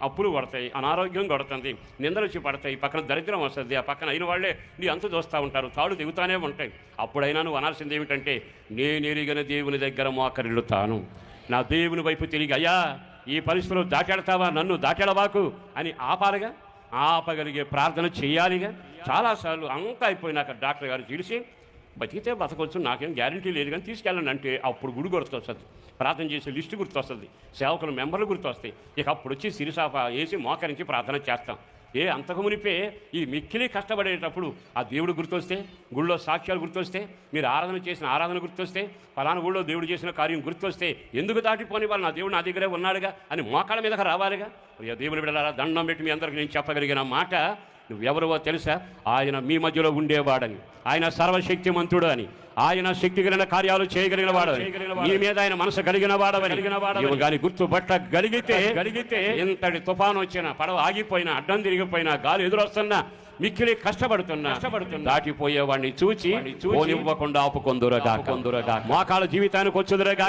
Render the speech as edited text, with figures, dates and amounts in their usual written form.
అప్పులు పడతాయి, అనారోగ్యం కొడుతుంది, నిందలు వచ్చి పడతాయి, పక్కన దరిద్రం వస్తుంది, ఆ పక్కన అయిన వాళ్ళే నీ అంతు చూస్తూ ఉంటారు, తాళ్ళు దిగుతానే ఉంటాయి. అప్పుడైనా నువ్వు అనాల్సింది ఏమిటంటే, నేను ఎరిగిన దేవుని దగ్గర మోకరిల్లుతాను, నా దేవుని వైపు తిరిగి అయ్యా ఈ పరిస్థితులు దాటాడతావా, నన్ను దాటాడవాకు అని ఆపాలిగా, ఆపగలిగే ప్రార్థన చేయాలిగా. చాలాసార్లు అంతా అయిపోయినాక డాక్టర్ గారు తెలిసి బతికితే బతకొచ్చు, నాకేం గ్యారంటీ లేదు కానీ తీసుకెళ్ళండి అంటే అప్పుడు గుడి గుర్తొస్తుంది, ప్రార్థన చేసే లిస్టు గుర్తొస్తుంది, సేవకుల మెంబర్లు గుర్తొస్తాయి. ఇక అప్పుడు వచ్చి సిరిసాప వేసి మోకరించి ప్రార్థన చేస్తాం. అంతకు మునిపే ఈ మిక్కిలి కష్టపడేటప్పుడు ఆ దేవుడు గుర్తొస్తే, గుళ్ళో సాక్ష్యాలు గుర్తొస్తే, మీరు ఆరాధన చేసిన ఆరాధన గుర్తొస్తే, ఫలానా గుళ్ళో దేవుడు చేసిన కార్యం గుర్తొస్తే, ఎందుకు దాటిపోని వాళ్ళు నా దేవుడు నా దగ్గరే ఉన్నాడుగా అని మోకాళ్ళ మీదకి రావాలిగా. దేవుని బిడ్డలారా, దండం పెట్టి మీ అందరికీ నేను చెప్పగలిగిన మాట, నువ్వెవరో తెలుసా? ఆయన మీ మధ్యలో ఉండేవాడని, ఆయన సర్వశక్తిమంతుడు అని, ఆయన శక్తి కలిగిన కార్యాలు చేయగలిగిన వాడని, నీ మీద ఆయన మనసు కలిగిన వాడవని కానీ గుర్తుపట్టగలిగితే ఎంతటి తుఫాను వచ్చినా, పడవ ఆగిపోయినా, అడ్డం తిరిగిపోయినా, గాలి ఎదురొస్తున్నా, మిక్కిలి కష్టపడుతున్నా దాటిపోయేవాడిని చూచి పోనివ్వకుండా ఆపుకొందురగా, మోకాళ్ళ జీవితానికి వచ్చుదురగా.